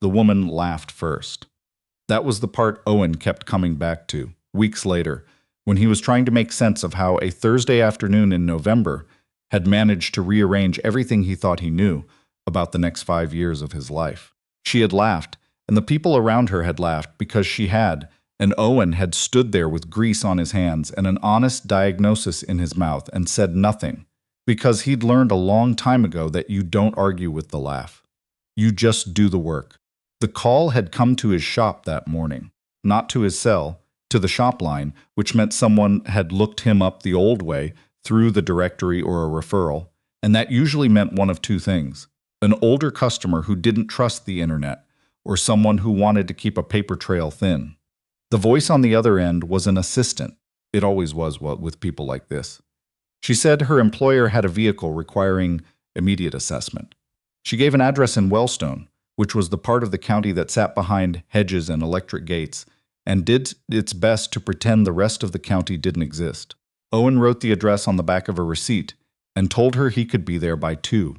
The woman laughed first. That was the part Owen kept coming back to, weeks later, when he was trying to make sense of how a Thursday afternoon in November had managed to rearrange everything he thought he knew about the next 5 years of his life. She had laughed, and the people around her had laughed because she had, and Owen had stood there with grease on his hands and an honest diagnosis in his mouth and said nothing, because he'd learned a long time ago that you don't argue with the laugh. You just do the work. The call had come to his shop that morning, not to his cell, to the shop line, which meant someone had looked him up the old way, through the directory or a referral, and that usually meant one of two things: an older customer who didn't trust the internet, or someone who wanted to keep a paper trail thin. The voice on the other end was an assistant. It always was with people like this. She said her employer had a vehicle requiring immediate assessment. She gave an address in Wellstone, which was the part of the county that sat behind hedges and electric gates, and did its best to pretend the rest of the county didn't exist. Owen wrote the address on the back of a receipt and told her he could be there by 2.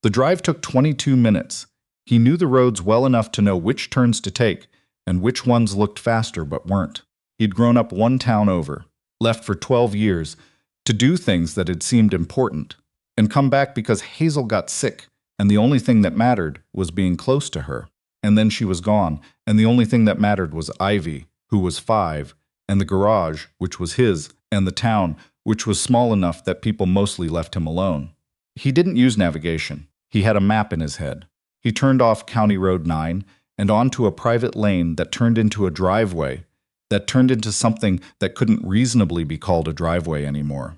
The drive took 22 minutes. He knew the roads well enough to know which turns to take and which ones looked faster but weren't. He'd grown up one town over, left for 12 years to do things that had seemed important, and come back because Hazel got sick, and the only thing that mattered was being close to her. And then she was gone, and the only thing that mattered was Ivy, who was 5, and the garage, which was his, and the town, which was small enough that people mostly left him alone. He didn't use navigation. He had a map in his head. He turned off County Road 9 and onto a private lane that turned into a driveway, that turned into something that couldn't reasonably be called a driveway anymore.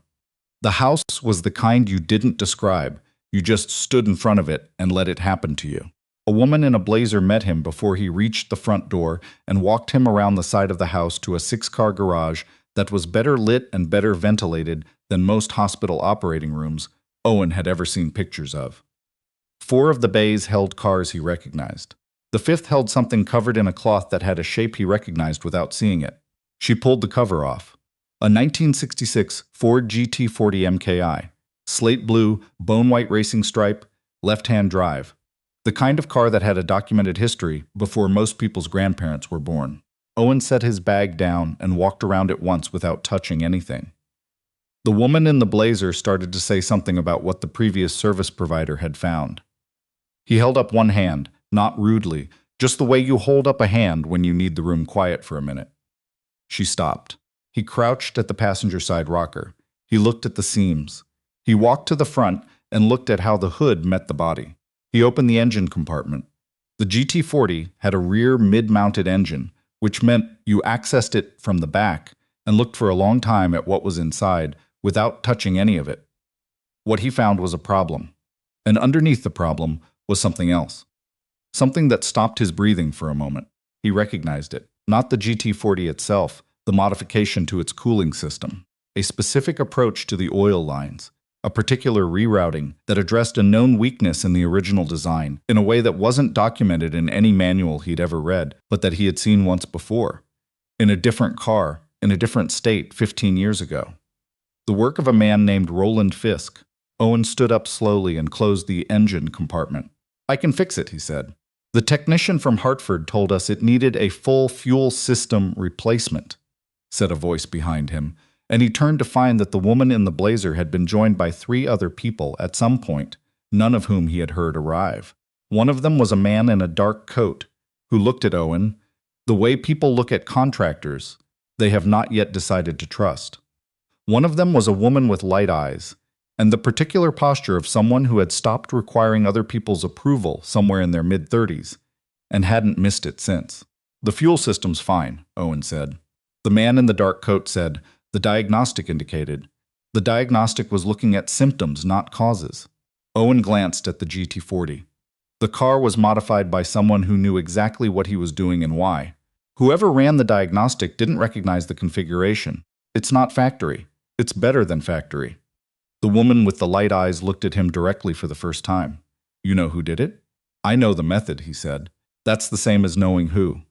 The house was the kind you didn't describe. You just stood in front of it and let it happen to you. A woman in a blazer met him before he reached the front door and walked him around the side of the house to a 6-car garage that was better lit and better ventilated than most hospital operating rooms Owen had ever seen pictures of. 4 of the bays held cars he recognized. The 5th held something covered in a cloth that had a shape he recognized without seeing it. She pulled the cover off. A 1966 Ford GT40 MKI. Slate blue, bone-white racing stripe, left-hand drive. The kind of car that had a documented history before most people's grandparents were born. Owen set his bag down and walked around it once without touching anything. The woman in the blazer started to say something about what the previous service provider had found. He held up one hand, not rudely, just the way you hold up a hand when you need the room quiet for a minute. She stopped. He crouched at the passenger side rocker. He looked at the seams. He walked to the front and looked at how the hood met the body. He opened the engine compartment. The GT40 had a rear mid-mounted engine, which meant you accessed it from the back and looked for a long time at what was inside without touching any of it. What he found was a problem, and underneath the problem was something else. Something that stopped his breathing for a moment. He recognized it. Not the GT40 itself, the modification to its cooling system. A specific approach to the oil lines. A particular rerouting that addressed a known weakness in the original design in a way that wasn't documented in any manual he'd ever read, but that he had seen once before. In a different car, in a different state 15 years ago. The work of a man named Roland Fisk. Owen stood up slowly and closed the engine compartment. "I can fix it," he said. "The technician from Hartford told us it needed a full fuel system replacement," said a voice behind him, and he turned to find that the woman in the blazer had been joined by 3 other people at some point, none of whom he had heard arrive. One of them was a man in a dark coat, who looked at Owen the way people look at contractors they have not yet decided to trust. One of them was a woman with light eyes, and the particular posture of someone who had stopped requiring other people's approval somewhere in their mid-30s, and hadn't missed it since. "The fuel system's fine," Owen said. The man in the dark coat said, "The diagnostic indicated." The diagnostic was looking at symptoms, not causes. Owen glanced at the GT40. The car was modified by someone who knew exactly what he was doing and why. Whoever ran the diagnostic didn't recognize the configuration. It's not factory. It's better than factory. The woman with the light eyes looked at him directly for the first time. "You know who did it?" "I know the method," he said. "That's the same as knowing who."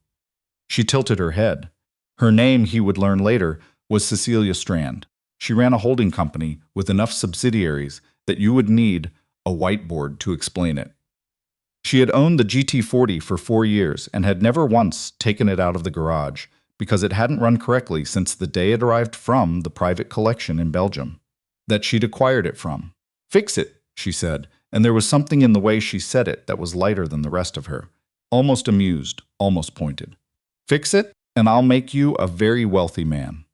She tilted her head. Her name, he would learn later, was Cecilia Strand. She ran a holding company with enough subsidiaries that you would need a whiteboard to explain it. She had owned the GT40 for 4 years and had never once taken it out of the garage because it hadn't run correctly since the day it arrived from the private collection in Belgium that she'd acquired it from. "Fix it," she said, and there was something in the way she said it that was lighter than the rest of her, almost amused, almost pointed. "Fix it, and I'll make you a very wealthy man."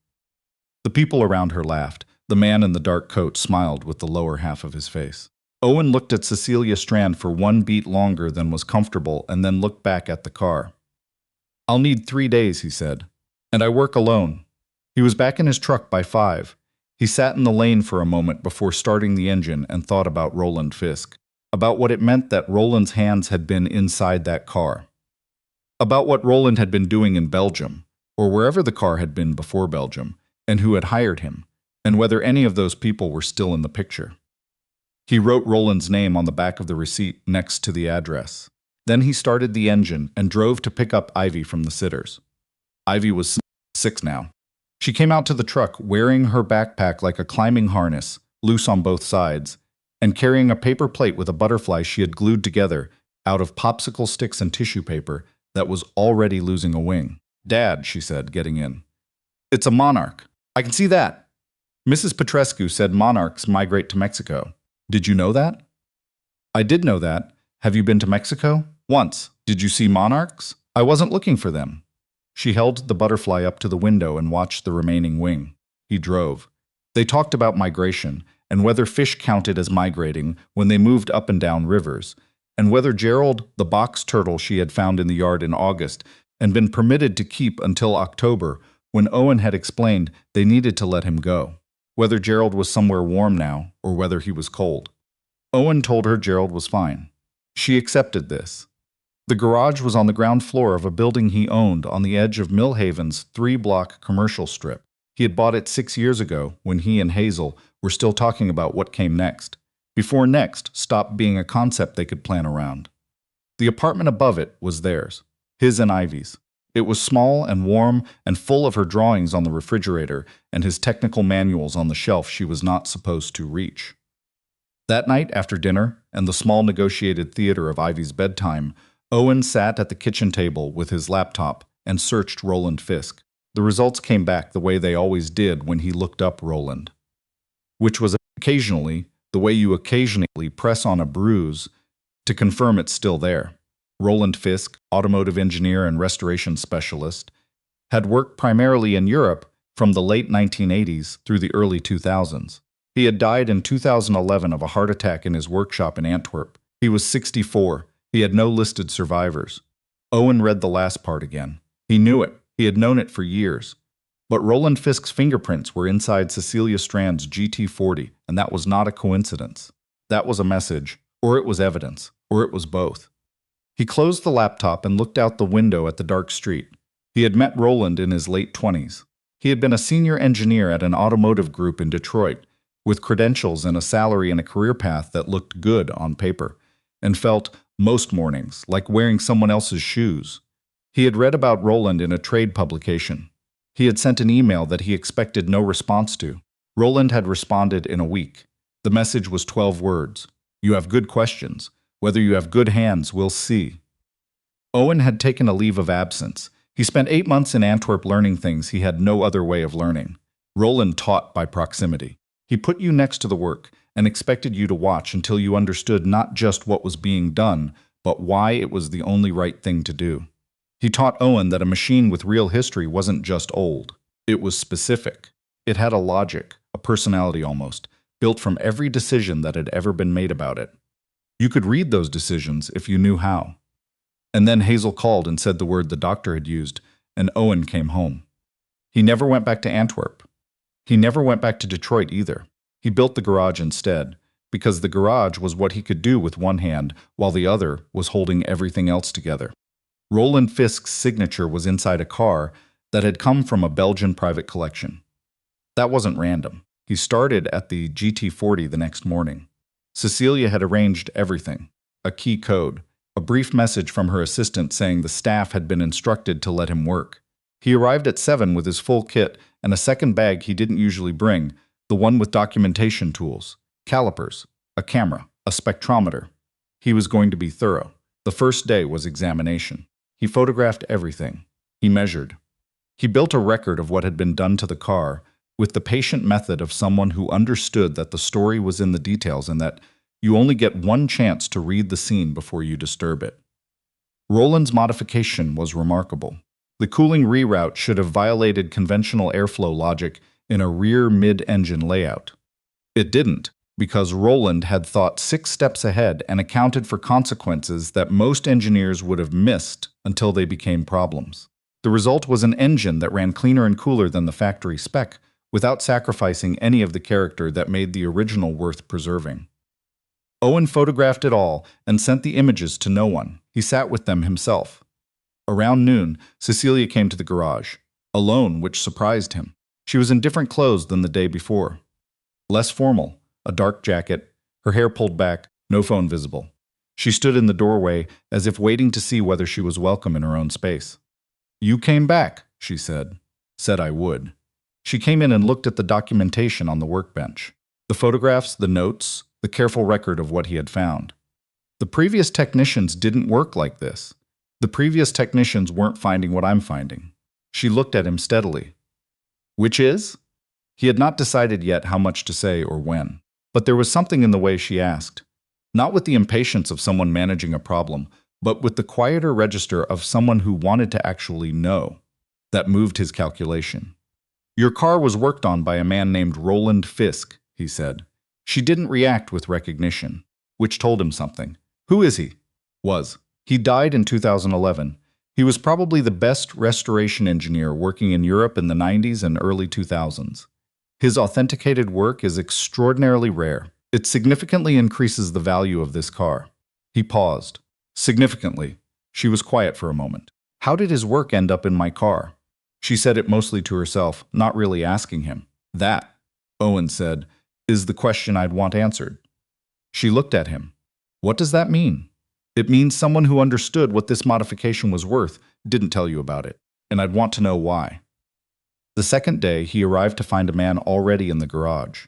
The people around her laughed. The man in the dark coat smiled with the lower half of his face. Owen looked at Cecilia Strand for 1 beat longer than was comfortable and then looked back at the car. "I'll need 3 days," he said. "And I work alone." He was back in his truck by 5. He sat in the lane for a moment before starting the engine and thought about Roland Fisk, about what it meant that Roland's hands had been inside that car, about what Roland had been doing in Belgium, or wherever the car had been before Belgium, and who had hired him, and whether any of those people were still in the picture. He wrote Roland's name on the back of the receipt next to the address. Then he started the engine and drove to pick up Ivy from the sitters. Ivy was 6 now. She came out to the truck wearing her backpack like a climbing harness, loose on both sides, and carrying a paper plate with a butterfly she had glued together out of popsicle sticks and tissue paper that was already losing a wing. "Dad," she said, getting in. "It's a monarch. I can see that." Mrs. Petrescu said monarchs migrate to Mexico. "Did you know that?" "I did know that. Have you been to Mexico?" "Once. Did you see monarchs?" "I wasn't looking for them." She held the butterfly up to the window and watched the remaining wing. He drove. They talked about migration, and whether fish counted as migrating when they moved up and down rivers, and whether Gerald, the box turtle she had found in the yard in August and been permitted to keep until October, when Owen had explained they needed to let him go, whether Gerald was somewhere warm now or whether he was cold. Owen told her Gerald was fine. She accepted this. The garage was on the ground floor of a building he owned on the edge of Millhaven's 3-block commercial strip. He had bought it 6 years ago when he and Hazel were still talking about what came next, before next stopped being a concept they could plan around. The apartment above it was theirs, his and Ivy's. It was small and warm and full of her drawings on the refrigerator and his technical manuals on the shelf she was not supposed to reach. That night after dinner and the small negotiated theater of Ivy's bedtime, Owen sat at the kitchen table with his laptop and searched Roland Fisk. The results came back the way they always did when he looked up Roland, which was occasionally the way you occasionally press on a bruise to confirm it's still there. Roland Fisk, automotive engineer and restoration specialist, had worked primarily in Europe from the late 1980s through the early 2000s. He had died in 2011 of a heart attack in his workshop in Antwerp. He was 64. He had no listed survivors. Owen read the last part again. He knew it. He had known it for years. But Roland Fisk's fingerprints were inside Cecilia Strand's GT40, and that was not a coincidence. That was a message, or it was evidence, or it was both. He closed the laptop and looked out the window at the dark street. He had met Roland in his late 20s. He had been a senior engineer at an automotive group in Detroit, with credentials and a salary and a career path that looked good on paper, and felt, most mornings, like wearing someone else's shoes. He had read about Roland in a trade publication. He had sent an email that he expected no response to. Roland had responded in a week. The message was 12 words. "You have good questions. Whether you have good hands, we'll see." Owen had taken a leave of absence. He spent 8 months in Antwerp learning things he had no other way of learning. Roland taught by proximity. He put you next to the work and expected you to watch until you understood not just what was being done, but why it was the only right thing to do. He taught Owen that a machine with real history wasn't just old. It was specific. It had a logic, a personality almost, built from every decision that had ever been made about it. You could read those decisions if you knew how. And then Hazel called and said the word the doctor had used, and Owen came home. He never went back to Antwerp. He never went back to Detroit either. He built the garage instead, because the garage was what he could do with one hand while the other was holding everything else together. Roland Fisk's signature was inside a car that had come from a Belgian private collection. That wasn't random. He started at the GT40 the next morning. Cecilia had arranged everything. A key code, a brief message from her assistant saying the staff had been instructed to let him work. He arrived at 7 with his full kit and a second bag he didn't usually bring, the one with documentation tools, calipers, a camera, a spectrometer. He was going to be thorough. The first day was examination. He photographed everything. He measured. He built a record of what had been done to the car with the patient method of someone who understood that the story was in the details and that you only get one chance to read the scene before you disturb it. Roland's modification was remarkable. The cooling reroute should have violated conventional airflow logic in a rear mid-engine layout. It didn't, because Roland had thought 6 steps ahead and accounted for consequences that most engineers would have missed until they became problems. The result was an engine that ran cleaner and cooler than the factory spec, without sacrificing any of the character that made the original worth preserving. Owen photographed it all and sent the images to no one. He sat with them himself. Around noon, Cecilia came to the garage, alone, which surprised him. She was in different clothes than the day before. Less formal, a dark jacket, her hair pulled back, no phone visible. She stood in the doorway as if waiting to see whether she was welcome in her own space. "You came back," she said. Said I would. She came in and looked at the documentation on the workbench. The photographs, the notes, the careful record of what he had found. The previous technicians didn't work like this. The previous technicians weren't finding what I'm finding. She looked at him steadily. Which is? He had not decided yet how much to say or when. But there was something in the way she asked. Not with the impatience of someone managing a problem, but with the quieter register of someone who wanted to actually know. That moved his calculation. "Your car was worked on by a man named Roland Fisk," he said. She didn't react with recognition, which told him something. "Who is he?" "Was. He died in 2011. He was probably the best restoration engineer working in Europe in the 90s and early 2000s. His authenticated work is extraordinarily rare. It significantly increases the value of this car." He paused. "Significantly." She was quiet for a moment. "How did his work end up in my car?" She said it mostly to herself, not really asking him. "That," Owen said, "is the question I'd want answered." She looked at him. "What does that mean?" "It means someone who understood what this modification was worth didn't tell you about it, and I'd want to know why." The second day, he arrived to find a man already in the garage.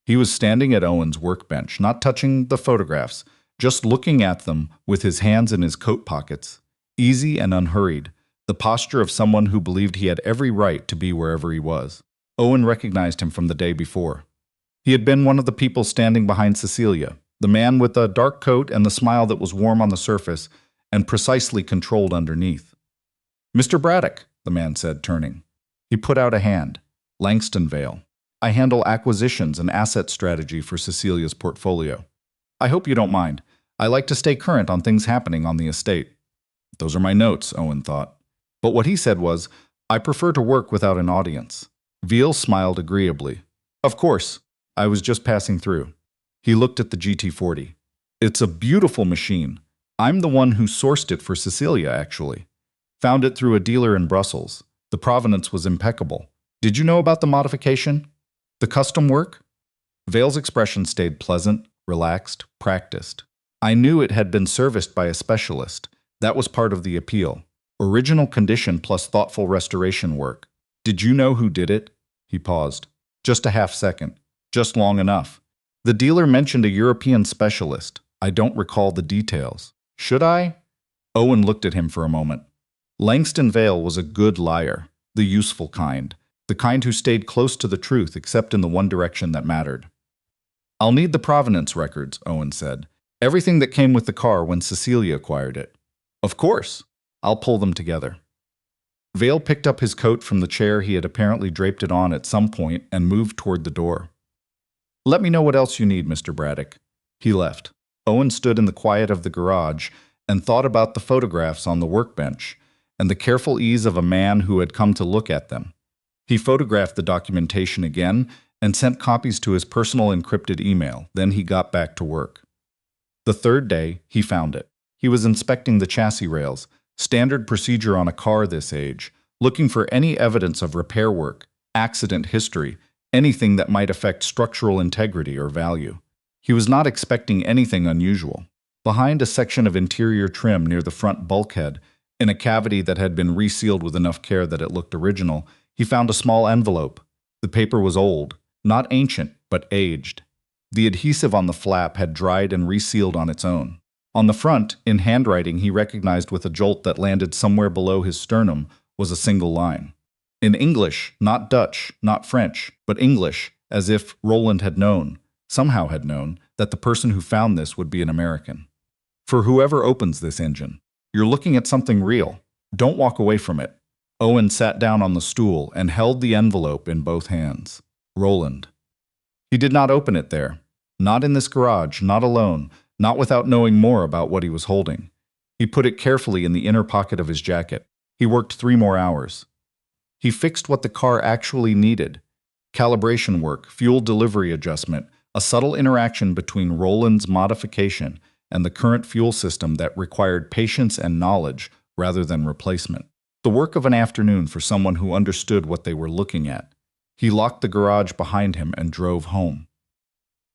He was standing at Owen's workbench, not touching the photographs, just looking at them with his hands in his coat pockets, easy and unhurried, the posture of someone who believed he had every right to be wherever he was. Owen recognized him from the day before. He had been one of the people standing behind Cecilia, the man with the dark coat and the smile that was warm on the surface and precisely controlled underneath. "Mr. Braddock," the man said, turning. He put out a hand. "Langston Vale. I handle acquisitions and asset strategy for Cecilia's portfolio. I hope you don't mind. I like to stay current on things happening on the estate." Those are my notes, Owen thought. But what he said was, "I prefer to work without an audience." Veal smiled agreeably. "Of course. I was just passing through." He looked at the GT40. "It's a beautiful machine. I'm the one who sourced it for Cecilia, actually. Found it through a dealer in Brussels. The provenance was impeccable. Did you know about the modification? The custom work?" Vale's expression stayed pleasant, relaxed, practiced. "I knew it had been serviced by a specialist. That was part of the appeal. Original condition plus thoughtful restoration work. Did you know who did it?" He paused. Just a half second. Just long enough. "The dealer mentioned a European specialist. I don't recall the details. Should I?" Owen looked at him for a moment. Langston Vale was a good liar, the useful kind, the kind who stayed close to the truth except in the one direction that mattered. "I'll need the provenance records," Owen said. "Everything that came with the car when Cecilia acquired it." "Of course. I'll pull them together." Vale picked up his coat from the chair he had apparently draped it on at some point and moved toward the door. "Let me know what else you need, Mr. Braddock." He left. Owen stood in the quiet of the garage and thought about the photographs on the workbench and the careful ease of a man who had come to look at them. He photographed the documentation again and sent copies to his personal encrypted email. Then he got back to work. The third day, he found it. He was inspecting the chassis rails, standard procedure on a car this age, looking for any evidence of repair work, accident history, anything that might affect structural integrity or value. He was not expecting anything unusual. Behind a section of interior trim near the front bulkhead, in a cavity that had been resealed with enough care that it looked original, he found a small envelope. The paper was old, not ancient, but aged. The adhesive on the flap had dried and resealed on its own. On the front, in handwriting he recognized with a jolt that landed somewhere below his sternum, was a single line. In English, not Dutch, not French, but English, as if Roland had known, somehow had known, that the person who found this would be an American. For whoever opens this engine, you're looking at something real. Don't walk away from it. Owen sat down on the stool and held the envelope in both hands. Roland. He did not open it there. Not in this garage, not alone, not without knowing more about what he was holding. He put it carefully in the inner pocket of his jacket. He worked 3 more hours. He fixed what the car actually needed. Calibration work, fuel delivery adjustment, a subtle interaction between Roland's modification and the current fuel system that required patience and knowledge rather than replacement. The work of an afternoon for someone who understood what they were looking at. He locked the garage behind him and drove home.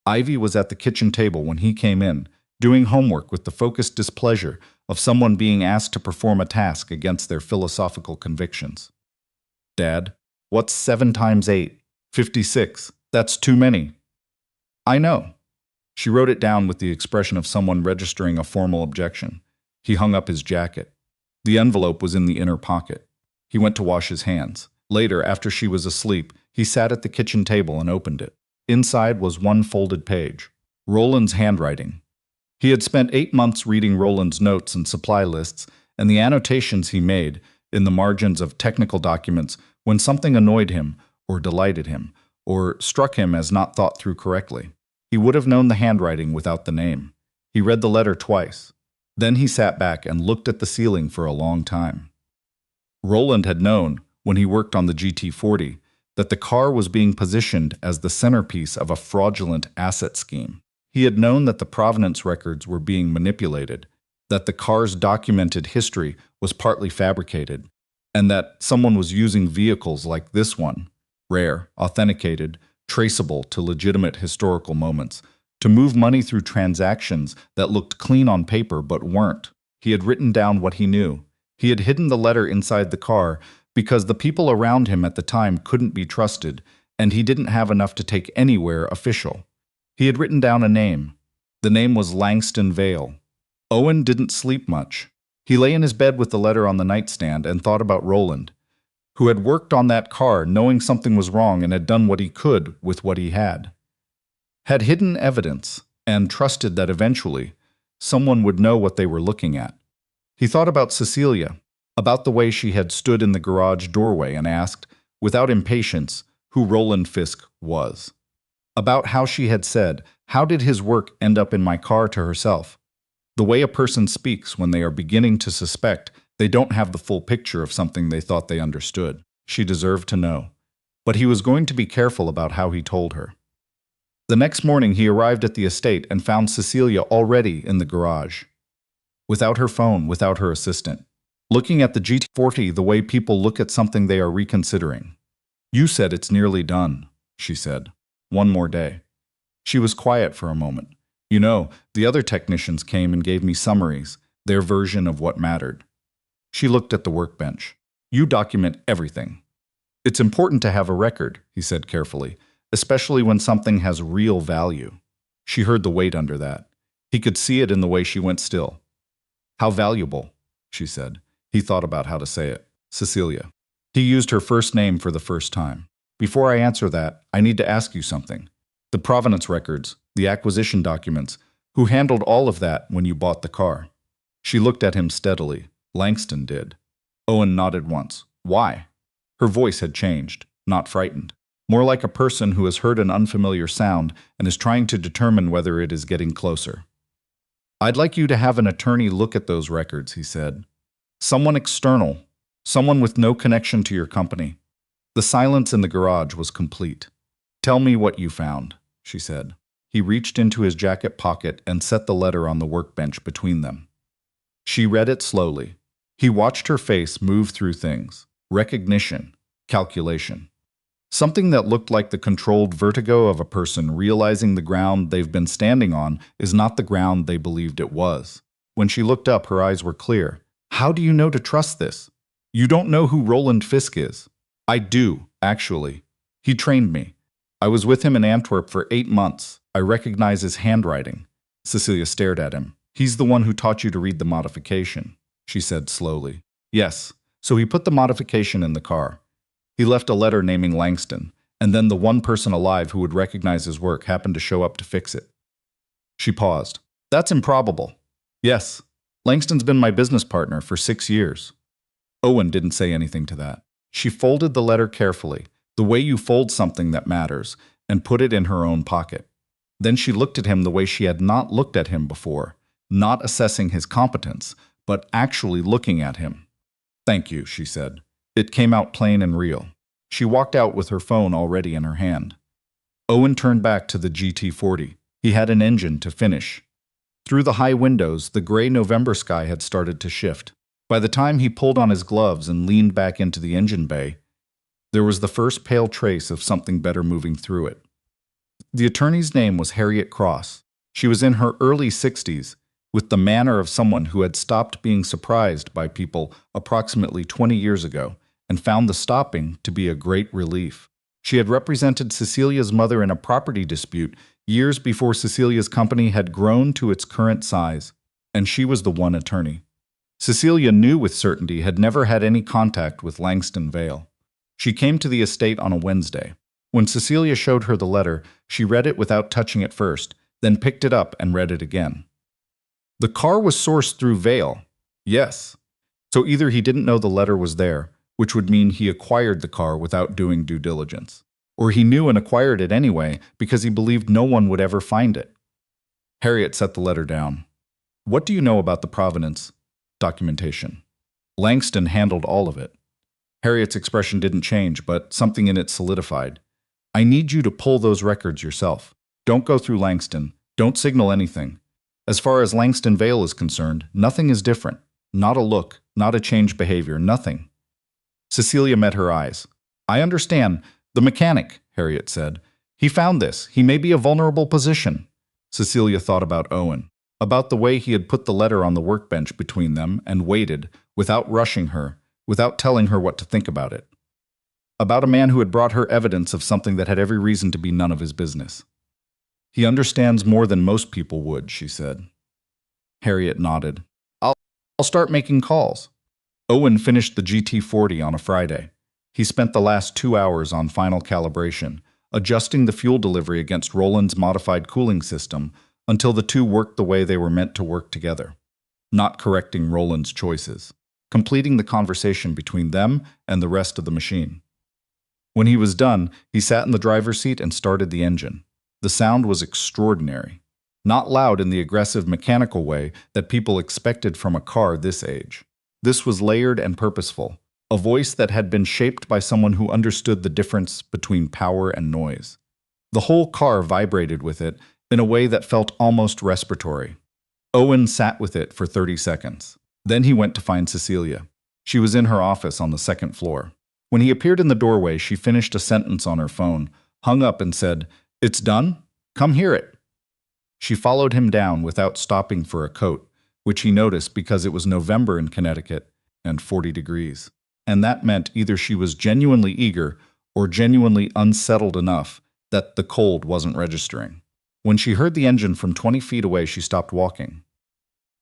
Ivy was at the kitchen table when he came in, doing homework with the focused displeasure of someone being asked to perform a task against their philosophical convictions. Dad, what's 7 times 8? 56. That's too many. I know. She wrote it down with the expression of someone registering a formal objection. He hung up his jacket. The envelope was in the inner pocket. He went to wash his hands. Later, after she was asleep, he sat at the kitchen table and opened it. Inside was one folded page. Roland's handwriting. He had spent 8 months reading Roland's notes and supply lists and the annotations he made in the margins of technical documents when something annoyed him or delighted him or struck him as not thought through correctly. He would have known the handwriting without the name. He read the letter twice. Then he sat back and looked at the ceiling for a long time. Roland had known, when he worked on the GT40, that the car was being positioned as the centerpiece of a fraudulent asset scheme. He had known that the provenance records were being manipulated, that the car's documented history was partly fabricated, and that someone was using vehicles like this one, rare, authenticated, traceable to legitimate historical moments, to move money through transactions that looked clean on paper but weren't. He had written down what he knew. He had hidden the letter inside the car because the people around him at the time couldn't be trusted, and he didn't have enough to take anywhere official. He had written down a name. The name was Langston Vale. Owen didn't sleep much. He lay in his bed with the letter on the nightstand and thought about Roland, who had worked on that car knowing something was wrong and had done what he could with what he had hidden evidence, and trusted that eventually someone would know what they were looking at. He thought about Cecilia, about the way she had stood in the garage doorway and asked, without impatience, who Roland Fisk was. About how she had said, "How did his work end up in my car?" to herself. The way a person speaks when they are beginning to suspect they don't have the full picture of something they thought they understood. She deserved to know. But he was going to be careful about how he told her. The next morning he arrived at the estate and found Cecilia already in the garage. Without her phone, without her assistant. Looking at the GT40 the way people look at something they are reconsidering. "You said it's nearly done," she said. "One more day." She was quiet for a moment. "You know, the other technicians came and gave me summaries, their version of what mattered." She looked at the workbench. "You document everything." "It's important to have a record," he said carefully, "especially when something has real value." She heard the weight under that. He could see it in the way she went still. "How valuable?" she said. He thought about how to say it. "Cecilia." He used her first name for the first time. "Before I answer that, I need to ask you something. The provenance records, the acquisition documents, who handled all of that when you bought the car?" She looked at him steadily. "Langston did." Owen nodded once. "Why?" Her voice had changed, not frightened. More like a person who has heard an unfamiliar sound and is trying to determine whether it is getting closer. "I'd like you to have an attorney look at those records," he said. "Someone external, someone with no connection to your company." The silence in the garage was complete. "Tell me what you found," she said. He reached into his jacket pocket and set the letter on the workbench between them. She read it slowly. He watched her face move through things. Recognition, calculation. Something that looked like the controlled vertigo of a person realizing the ground they've been standing on is not the ground they believed it was. When she looked up, her eyes were clear. "How do you know to trust this? You don't know who Roland Fisk is." "I do, actually. He trained me. I was with him in Antwerp for 8 months. I recognize his handwriting." Cecilia stared at him. He's the one who taught you to read the modification, she said slowly. Yes, so he put the modification in the car. He left a letter naming Langston, and then the one person alive who would recognize his work happened to show up to fix it. She paused. That's improbable. Yes, Langston's been my business partner for 6 years. Owen didn't say anything to that. She folded the letter carefully, the way you fold something that matters, and put it in her own pocket. Then she looked at him the way she had not looked at him before, not assessing his competence, but actually looking at him. Thank you, she said. It came out plain and real. She walked out with her phone already in her hand. Owen turned back to the GT40. He had an engine to finish. Through the high windows, the gray November sky had started to shift. By the time he pulled on his gloves and leaned back into the engine bay, there was the first pale trace of something better moving through it. The attorney's name was Harriet Cross. She was in her early 60s, with the manner of someone who had stopped being surprised by people approximately 20 years ago and found the stopping to be a great relief. She had represented Cecilia's mother in a property dispute years before Cecilia's company had grown to its current size, and she was the one attorney. Cecilia knew with certainty had never had any contact with Langston Vale. She came to the estate on a Wednesday. When Cecilia showed her the letter, she read it without touching it first, then picked it up and read it again. The car was sourced through Vale. Yes. So either he didn't know the letter was there, which would mean he acquired the car without doing due diligence, or he knew and acquired it anyway because he believed no one would ever find it. Harriet set the letter down. What do you know about the provenance documentation? Langston handled all of it. Harriet's expression didn't change, but something in it solidified. I need you to pull those records yourself. Don't go through Langston. Don't signal anything. As far as Langston Vale is concerned, nothing is different. Not a look, not a changed behavior, nothing. Cecilia met her eyes. I understand. The mechanic, Harriet said. He found this. He may be a vulnerable position. Cecilia thought about Owen, about the way he had put the letter on the workbench between them and waited, without rushing her, without telling her what to think about it. About a man who had brought her evidence of something that had every reason to be none of his business. He understands more than most people would, she said. Harriet nodded. I'll start making calls. Owen finished the GT40 on a Friday. He spent the last 2 hours on final calibration, adjusting the fuel delivery against Roland's modified cooling system until the two worked the way they were meant to work together, not correcting Roland's choices, completing the conversation between them and the rest of the machine. When he was done, he sat in the driver's seat and started the engine. The sound was extraordinary, not loud in the aggressive mechanical way that people expected from a car this age. This was layered and purposeful, a voice that had been shaped by someone who understood the difference between power and noise. The whole car vibrated with it in a way that felt almost respiratory. Owen sat with it for 30 seconds. Then he went to find Cecilia. She was in her office on the second floor. When he appeared in the doorway, she finished a sentence on her phone, hung up and said, "It's done? Come hear it." She followed him down without stopping for a coat, which he noticed because it was November in Connecticut and 40 degrees. And that meant either she was genuinely eager or genuinely unsettled enough that the cold wasn't registering. When she heard the engine from 20 feet away, she stopped walking.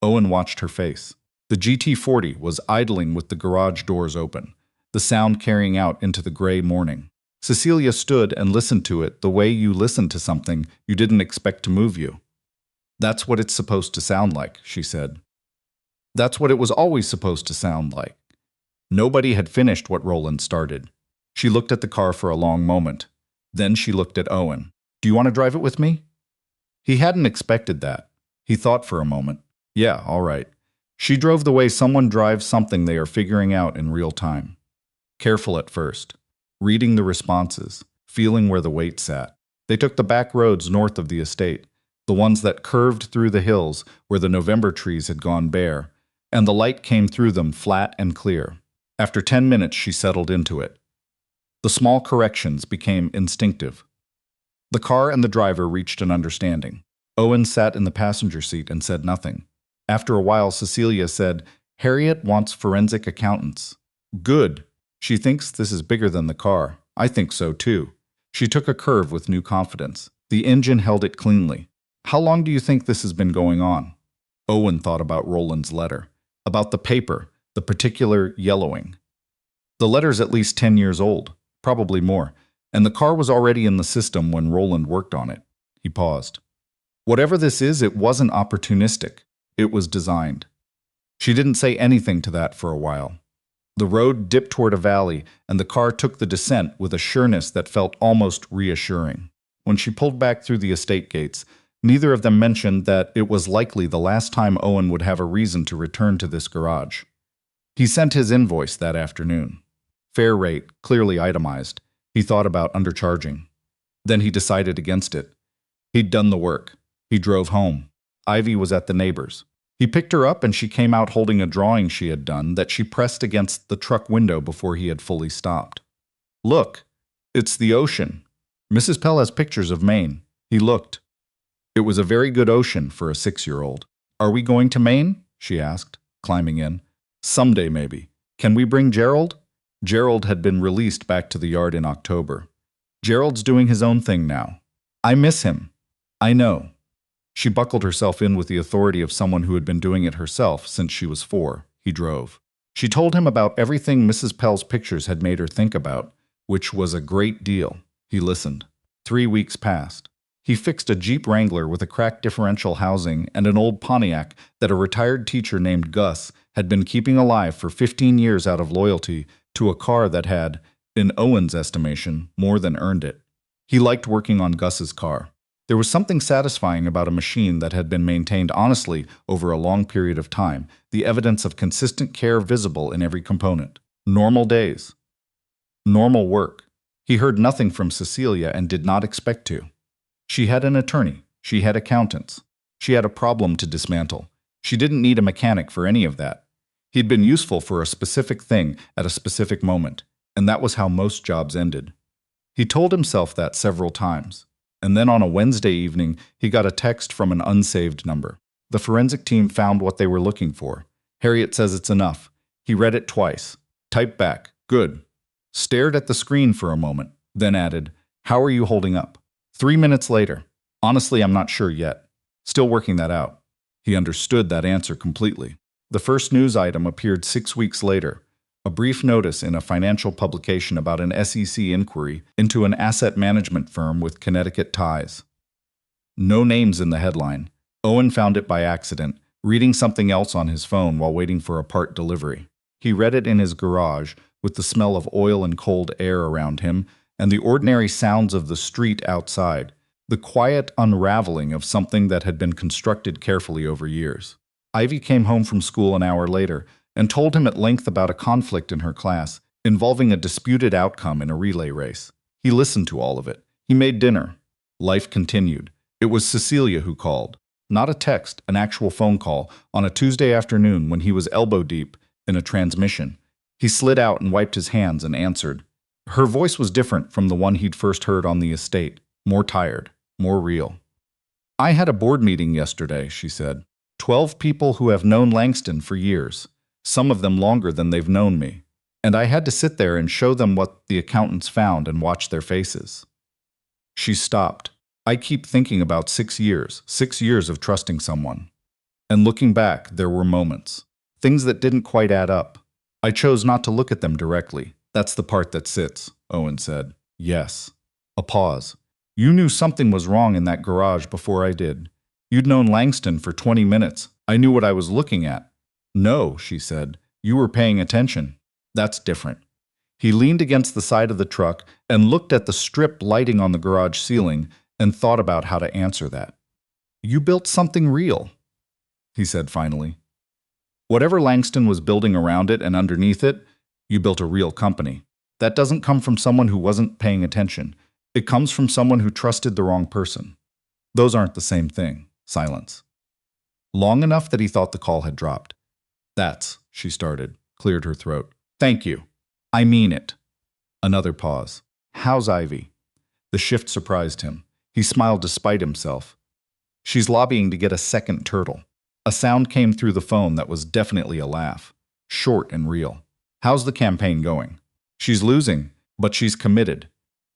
Owen watched her face. The GT40 was idling with the garage doors open, the sound carrying out into the gray morning. Cecilia stood and listened to it the way you listen to something you didn't expect to move you. That's what it's supposed to sound like, she said. That's what it was always supposed to sound like. Nobody had finished what Roland started. She looked at the car for a long moment. Then she looked at Owen. Do you want to drive it with me? He hadn't expected that. He thought for a moment. Yeah, all right. She drove the way someone drives something they are figuring out in real time. Careful at first. Reading the responses, feeling where the weight sat. They took the back roads north of the estate, the ones that curved through the hills where the November trees had gone bare, and the light came through them flat and clear. After 10 minutes, she settled into it. The small corrections became instinctive. The car and the driver reached an understanding. Owen sat in the passenger seat and said nothing. After a while, Cecilia said, Harriet wants forensic accountants. Good. She thinks this is bigger than the car. I think so too. She took a curve with new confidence. The engine held it cleanly. How long do you think this has been going on? Owen thought about Roland's letter, about the paper, the particular yellowing. The letter's at least 10 years old, probably more, and the car was already in the system when Roland worked on it. He paused. Whatever this is, it wasn't opportunistic. It was designed. She didn't say anything to that for a while. The road dipped toward a valley, and the car took the descent with a sureness that felt almost reassuring. When she pulled back through the estate gates, neither of them mentioned that it was likely the last time Owen would have a reason to return to this garage. He sent his invoice that afternoon. Fair rate, clearly itemized. He thought about undercharging. Then he decided against it. He'd done the work. He drove home. Ivy was at the neighbor's. He picked her up and she came out holding a drawing she had done that she pressed against the truck window before he had fully stopped. Look, it's the ocean. Mrs. Pell has pictures of Maine. He looked. It was a very good ocean for a 6-year-old. Are we going to Maine? She asked, climbing in. Someday, maybe. Can we bring Gerald? Gerald had been released back to the yard in October. Gerald's doing his own thing now. I miss him. I know. She buckled herself in with the authority of someone who had been doing it herself since she was 4. He drove. She told him about everything Mrs. Pell's pictures had made her think about, which was a great deal. He listened. 3 weeks passed. He fixed a Jeep Wrangler with a cracked differential housing and an old Pontiac that a retired teacher named Gus had been keeping alive for 15 years out of loyalty to a car that had, in Owen's estimation, more than earned it. He liked working on Gus's car. There was something satisfying about a machine that had been maintained honestly over a long period of time, the evidence of consistent care visible in every component. Normal days. Normal work. He heard nothing from Cecilia and did not expect to. She had an attorney. She had accountants. She had a problem to dismantle. She didn't need a mechanic for any of that. He'd been useful for a specific thing at a specific moment, and that was how most jobs ended. He told himself that several times. And then on a Wednesday evening, he got a text from an unsaved number. The forensic team found what they were looking for. Harriet says it's enough. He read it twice. Typed back, good. Stared at the screen for a moment, then added, how are you holding up? 3 minutes later, honestly, I'm not sure yet. Still working that out. He understood that answer completely. The first news item appeared 6 weeks later. A brief notice in a financial publication about an SEC inquiry into an asset management firm with Connecticut ties. No names in the headline. Owen found it by accident, reading something else on his phone while waiting for a part delivery. He read it in his garage, with the smell of oil and cold air around him, and the ordinary sounds of the street outside, the quiet unraveling of something that had been constructed carefully over years. Ivy came home from school an hour later, and told him at length about a conflict in her class involving a disputed outcome in a relay race. He listened to all of it. He made dinner. Life continued. It was Cecilia who called. Not a text, an actual phone call, on a Tuesday afternoon when he was elbow-deep in a transmission. He slid out and wiped his hands and answered. Her voice was different from the one he'd first heard on the estate, more tired, more real. I had a board meeting yesterday, she said. 12 people who have known Langston for years. Some of them longer than they've known me, and I had to sit there and show them what the accountants found and watch their faces. She stopped. I keep thinking about 6 years of trusting someone. And looking back, there were moments, things that didn't quite add up. I chose not to look at them directly. That's the part that sits, Owen said. Yes. A pause. You knew something was wrong in that garage before I did. You'd known Langston for 20 minutes. I knew what I was looking at. No, she said. You were paying attention. That's different. He leaned against the side of the truck and looked at the strip lighting on the garage ceiling and thought about how to answer that. You built something real, he said finally. Whatever Langston was building around it and underneath it, you built a real company. That doesn't come from someone who wasn't paying attention. It comes from someone who trusted the wrong person. Those aren't the same thing. Silence. Long enough that he thought the call had dropped. That's, she started, cleared her throat. Thank you. I mean it. Another pause. How's Ivy? The shift surprised him. He smiled despite himself. She's lobbying to get a second turtle. A sound came through the phone that was definitely a laugh. Short and real. How's the campaign going? She's losing, but she's committed.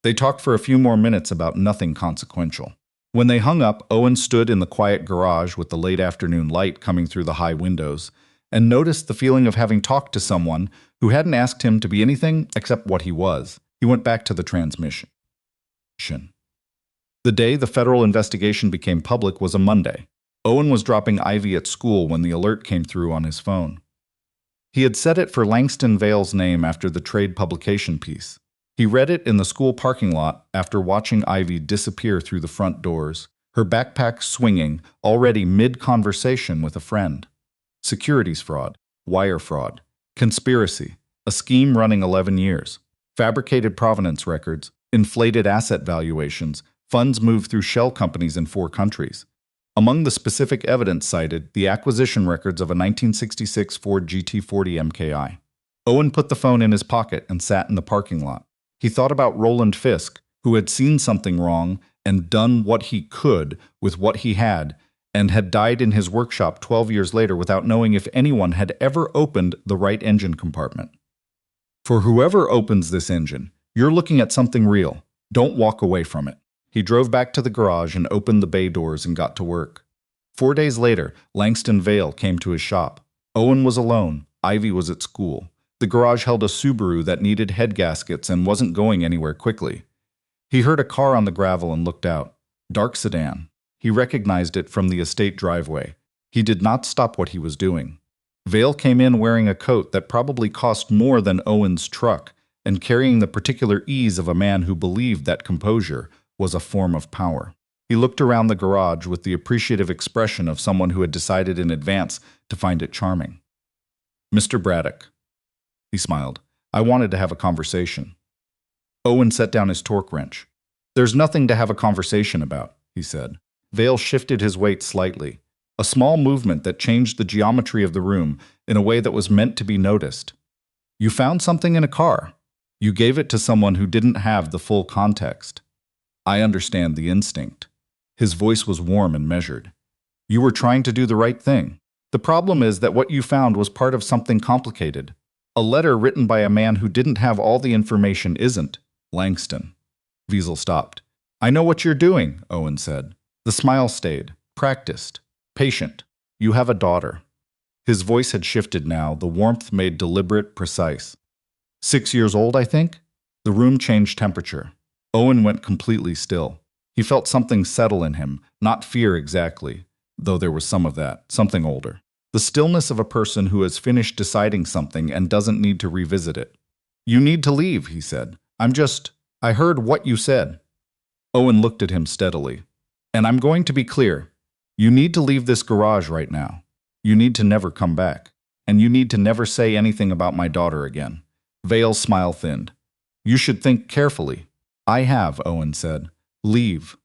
They talked for a few more minutes about nothing consequential. When they hung up, Owen stood in the quiet garage with the late afternoon light coming through the high windows and noticed the feeling of having talked to someone who hadn't asked him to be anything except what he was. He went back to the transmission. The day the federal investigation became public was a Monday. Owen was dropping Ivy at school when the alert came through on his phone. He had set it for Langston Vale's name after the trade publication piece. He read it in the school parking lot after watching Ivy disappear through the front doors, her backpack swinging, already mid-conversation with a friend. Securities fraud, wire fraud, conspiracy, a scheme running 11 years, fabricated provenance records, inflated asset valuations, funds moved through shell companies in 4 countries. Among the specific evidence cited, the acquisition records of a 1966 Ford GT40 MKI. Owen put the phone in his pocket and sat in the parking lot. He thought about Roland Fisk, who had seen something wrong and done what he could with what he had, and had died in his workshop 12 years later without knowing if anyone had ever opened the right engine compartment. For whoever opens this engine, you're looking at something real. Don't walk away from it. He drove back to the garage and opened the bay doors and got to work. 4 days later, Langston Vale came to his shop. Owen was alone. Ivy was at school. The garage held a Subaru that needed head gaskets and wasn't going anywhere quickly. He heard a car on the gravel and looked out. Dark sedan. He recognized it from the estate driveway. He did not stop what he was doing. Vale came in wearing a coat that probably cost more than Owen's truck and carrying the particular ease of a man who believed that composure was a form of power. He looked around the garage with the appreciative expression of someone who had decided in advance to find it charming. "Mr. Braddock." He smiled. "I wanted to have a conversation." Owen set down his torque wrench. "There's nothing to have a conversation about," he said. Vale shifted his weight slightly, a small movement that changed the geometry of the room in a way that was meant to be noticed. "You found something in a car. You gave it to someone who didn't have the full context. I understand the instinct." His voice was warm and measured. "You were trying to do the right thing. The problem is that what you found was part of something complicated. A letter written by a man who didn't have all the information isn't Langston." Wiesel stopped. "I know what you're doing," Owen said. The smile stayed. "Practiced. Patient. You have a daughter." His voice had shifted now, the warmth made deliberate, precise. 6 years old, I think?" The room changed temperature. Owen went completely still. He felt something settle in him, not fear exactly, though there was some of that, something older. The stillness of a person who has finished deciding something and doesn't need to revisit it. "You need to leave," he said. I heard what you said." Owen looked at him steadily. "And I'm going to be clear. You need to leave this garage right now. You need to never come back. And you need to never say anything about my daughter again." Vale's smile thinned. "You should think carefully." "I have," Owen said. "Leave."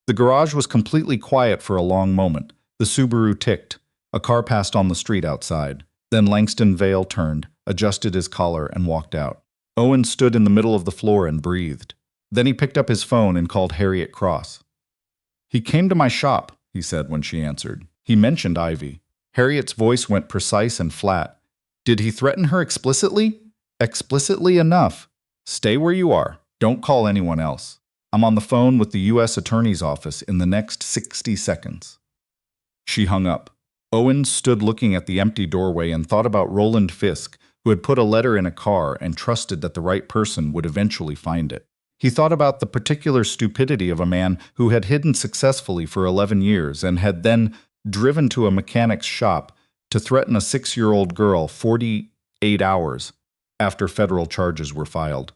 The garage was completely quiet for a long moment. The Subaru ticked. A car passed on the street outside. Then Langston Vale turned, adjusted his collar, and walked out. Owen stood in the middle of the floor and breathed. Then he picked up his phone and called Harriet Cross. "He came to my shop," he said when she answered. "He mentioned Ivy." Harriet's voice went precise and flat. "Did he threaten her explicitly?" "Explicitly enough. Stay where you are. Don't call anyone else. I'm on the phone with the U.S. Attorney's Office in the next 60 seconds. She hung up. Owen stood looking at the empty doorway and thought about Roland Fisk, who had put a letter in a car and trusted that the right person would eventually find it. He thought about the particular stupidity of a man who had hidden successfully for 11 years and had then driven to a mechanic's shop to threaten a 6-year-old girl 48 hours after federal charges were filed.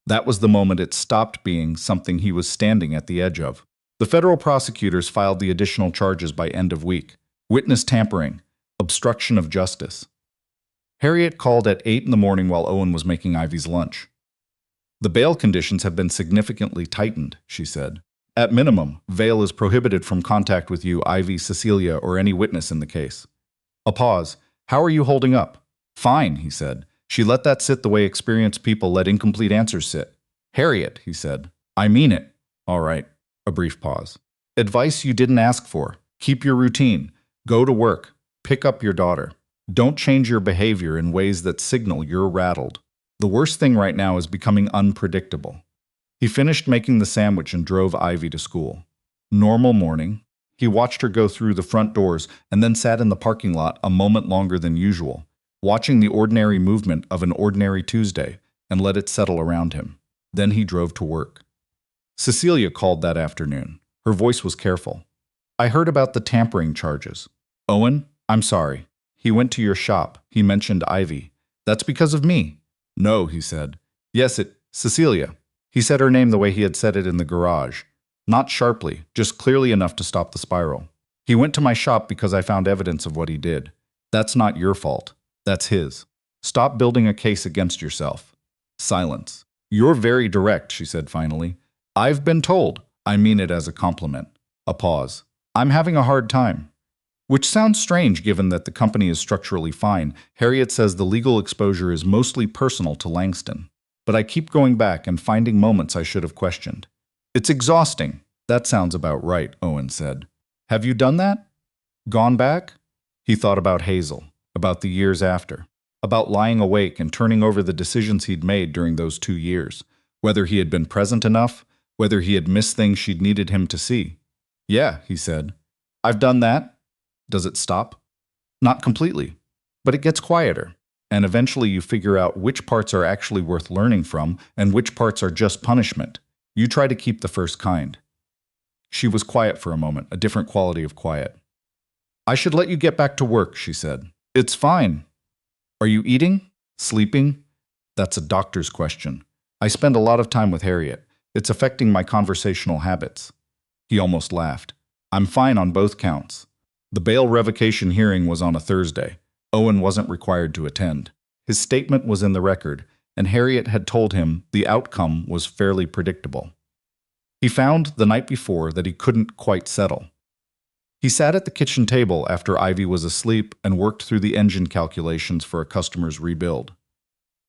That was the moment it stopped being something he was standing at the edge of. The federal prosecutors filed the additional charges by end of week. Witness tampering, obstruction of justice. Harriet called at 8 in the morning while Owen was making Ivy's lunch. "The bail conditions have been significantly tightened," she said. "At minimum, Vale is prohibited from contact with you, Ivy, Cecilia, or any witness in the case." A pause. "How are you holding up?" "Fine," he said. She let that sit the way experienced people let incomplete answers sit. "Harriet," he said. "I mean it." "All right." A brief pause. "Advice you didn't ask for. Keep your routine. Go to work. Pick up your daughter. Don't change your behavior in ways that signal you're rattled. The worst thing right now is becoming unpredictable." He finished making the sandwich and drove Ivy to school. Normal morning. He watched her go through the front doors and then sat in the parking lot a moment longer than usual, watching the ordinary movement of an ordinary Tuesday, and let it settle around him. Then he drove to work. Cecilia called that afternoon. Her voice was careful. I heard about the tampering charges. Owen, I'm sorry. He went to your shop. He mentioned Ivy. That's because of me. No, he said. Yes, Cecilia. He said her name the way he had said it in the garage. Not sharply, just clearly enough to stop the spiral. He went to my shop because I found evidence of what he did. That's not your fault. That's his. Stop building a case against yourself. Silence. You're very direct, she said finally. I've been told. I mean it as a compliment. A pause. I'm having a hard time. Which sounds strange given that the company is structurally fine. Harriet says the legal exposure is mostly personal to Langston. But I keep going back and finding moments I should have questioned. It's exhausting. That sounds about right, Owen said. Have you done that? Gone back? He thought about Hazel, about the years after, about lying awake and turning over the decisions he'd made during those 2 years, whether he had been present enough, whether he had missed things she'd needed him to see. Yeah, he said. I've done that. Does it stop? Not completely, but it gets quieter, and eventually you figure out which parts are actually worth learning from and which parts are just punishment. You try to keep the first kind. She was quiet for a moment, a different quality of quiet. I should let you get back to work, she said. It's fine. Are you eating? Sleeping? That's a doctor's question. I spend a lot of time with Harriet. It's affecting my conversational habits. He almost laughed. I'm fine on both counts. The bail revocation hearing was on a Thursday. Owen wasn't required to attend. His statement was in the record, and Harriet had told him the outcome was fairly predictable. He found the night before that he couldn't quite settle. He sat at the kitchen table after Ivy was asleep and worked through the engine calculations for a customer's rebuild.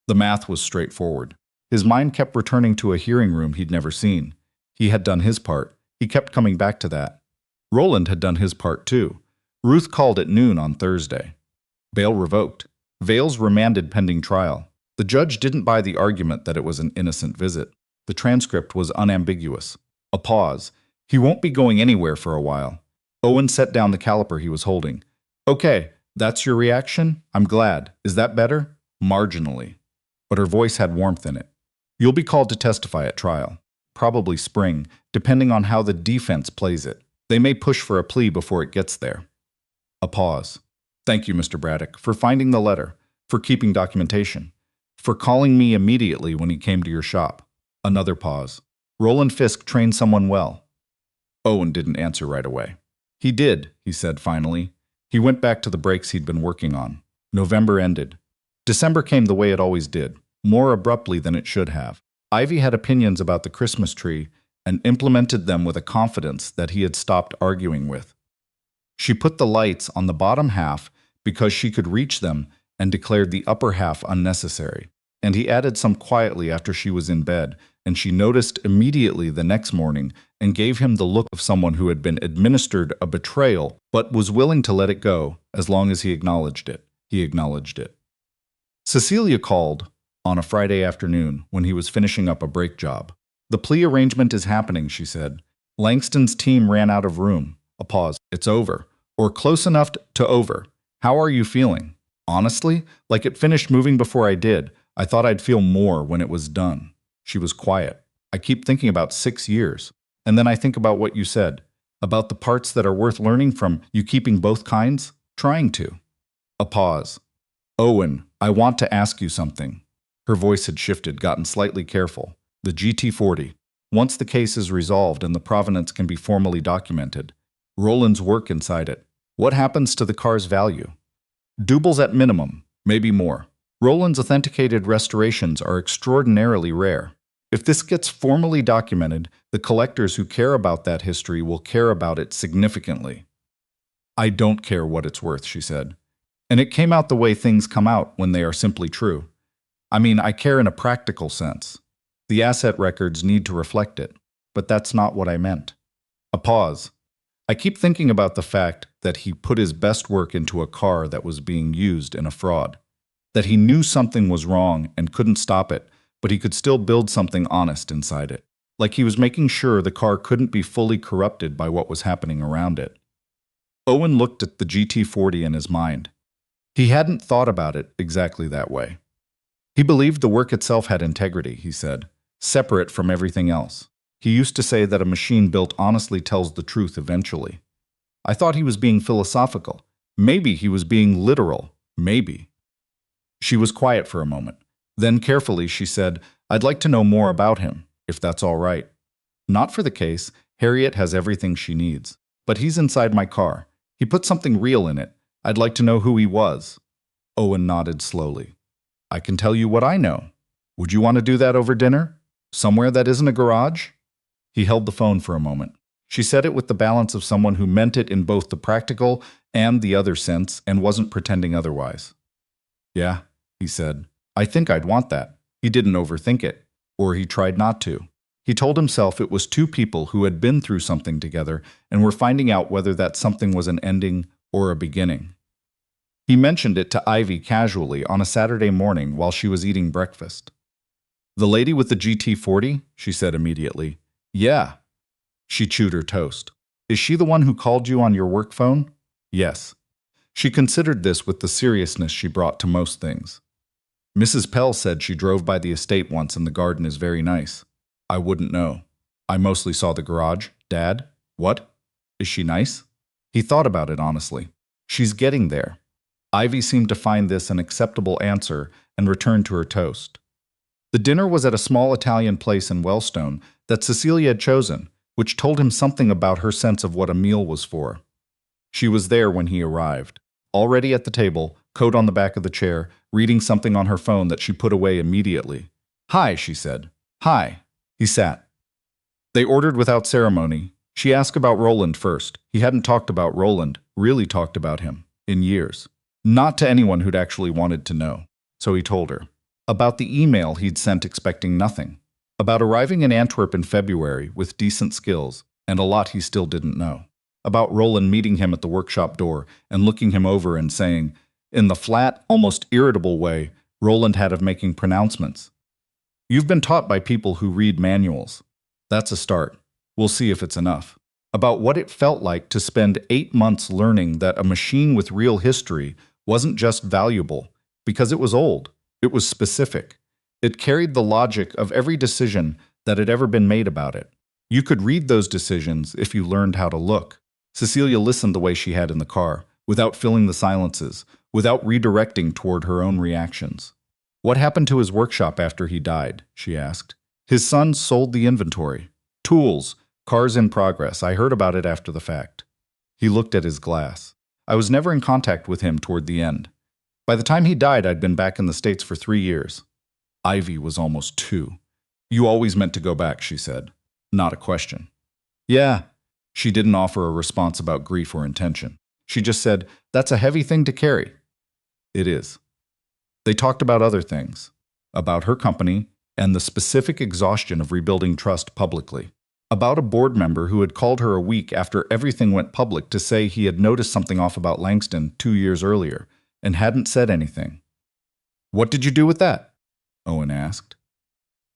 The math was straightforward. His mind kept returning to a hearing room he'd never seen. He had done his part. He kept coming back to that. Roland had done his part too. Ruth called at noon on Thursday. Bail revoked. Vales remanded pending trial. The judge didn't buy the argument that it was an innocent visit. The transcript was unambiguous. A pause. He won't be going anywhere for a while. Owen set down the caliper he was holding. Okay, that's your reaction? I'm glad. Is that better? Marginally. But her voice had warmth in it. You'll be called to testify at trial. Probably spring, depending on how the defense plays it. They may push for a plea before it gets there. A pause. Thank you, Mr. Braddock, for finding the letter, for keeping documentation, for calling me immediately when he came to your shop. Another pause. Roland Fisk trained someone well. Owen didn't answer right away. He did, he said finally. He went back to the breaks he'd been working on. November ended. December came the way it always did, more abruptly than it should have. Ivy had opinions about the Christmas tree and implemented them with a confidence that he had stopped arguing with. She put the lights on the bottom half because she could reach them and declared the upper half unnecessary. And he added some quietly after she was in bed, and she noticed immediately the next morning and gave him the look of someone who had been administered a betrayal but was willing to let it go as long as he acknowledged it. He acknowledged it. Cecilia called on a Friday afternoon when he was finishing up a brake job. The plea arrangement is happening, she said. Langston's team ran out of room. A pause. It's over. Or close enough to over. How are you feeling? Honestly, like it finished moving before I did. I thought I'd feel more when it was done. She was quiet. I keep thinking about 6 years. And then I think about what you said. About the parts that are worth learning from you keeping both kinds? Trying to. A pause. Owen, I want to ask you something. Her voice had shifted, gotten slightly careful. The GT40. Once the case is resolved and the provenance can be formally documented. Roland's work inside it. What happens to the car's value? Doubles at minimum, maybe more. Roland's authenticated restorations are extraordinarily rare. If this gets formally documented, the collectors who care about that history will care about it significantly. I don't care what it's worth, she said. And it came out the way things come out when they are simply true. I mean, I care in a practical sense. The asset records need to reflect it, but that's not what I meant. A pause. I keep thinking about the fact that he put his best work into a car that was being used in a fraud. That he knew something was wrong and couldn't stop it, but he could still build something honest inside it. like he was making sure the car couldn't be fully corrupted by what was happening around it. Owen looked at the GT40 in his mind. He hadn't thought about it exactly that way. He believed the work itself had integrity, he said, separate from everything else. He used to say that a machine built honestly tells the truth eventually. I thought he was being philosophical. Maybe he was being literal. Maybe. She was quiet for a moment. Then carefully she said, I'd like to know more about him, if that's all right. Not for the case. Harriet has everything she needs. But he's inside my car. He put something real in it. I'd like to know who he was. Owen nodded slowly. I can tell you what I know. Would you want to do that over dinner? Somewhere that isn't a garage? He held the phone for a moment. She said it with the balance of someone who meant it in both the practical and the other sense and wasn't pretending otherwise. Yeah, he said. I think I'd want that. He didn't overthink it, or he tried not to. He told himself it was two people who had been through something together and were finding out whether that something was an ending or a beginning. He mentioned it to Ivy casually on a Saturday morning while she was eating breakfast. The lady with the GT40? She said immediately. Yeah. She chewed her toast. Is she the one who called you on your work phone? Yes. She considered this with the seriousness she brought to most things. Mrs. Pell said she drove by the estate once and the garden is very nice. I wouldn't know. I mostly saw the garage. Dad? What? Is she nice? He thought about it honestly. She's getting there. Ivy seemed to find this an acceptable answer and returned to her toast. The dinner was at a small Italian place in Wellstone that Cecilia had chosen, which told him something about her sense of what a meal was for. She was there when he arrived, already at the table, coat on the back of the chair, reading something on her phone that she put away immediately. Hi, she said. Hi. He sat. They ordered without ceremony. She asked about Roland first. He hadn't talked about Roland, really talked about him, in years. Not to anyone who'd actually wanted to know. So he told her. About the email he'd sent expecting nothing. About arriving in Antwerp in February with decent skills, and a lot he still didn't know. About Roland meeting him at the workshop door and looking him over and saying, in the flat, almost irritable way Roland had of making pronouncements. You've been taught by people who read manuals. That's a start. We'll see if it's enough. About what it felt like to spend 8 months learning that a machine with real history wasn't just valuable because it was old. It was specific. It carried the logic of every decision that had ever been made about it. You could read those decisions if you learned how to look. Cecilia listened the way she had in the car, without filling the silences, without redirecting toward her own reactions. What happened to his workshop after he died? She asked. His son sold the inventory. Tools, cars in progress. I heard about it after the fact. He looked at his glass. I was never in contact with him toward the end. By the time he died, I'd been back in the States for 3 years. Ivy was almost 2. You always meant to go back, she said. Not a question. Yeah. She didn't offer a response about grief or intention. She just said, that's a heavy thing to carry. It is. They talked about other things. About her company and the specific exhaustion of rebuilding trust publicly. About a board member who had called her a week after everything went public to say he had noticed something off about Langston 2 years earlier and hadn't said anything. What did you do with that? Owen asked.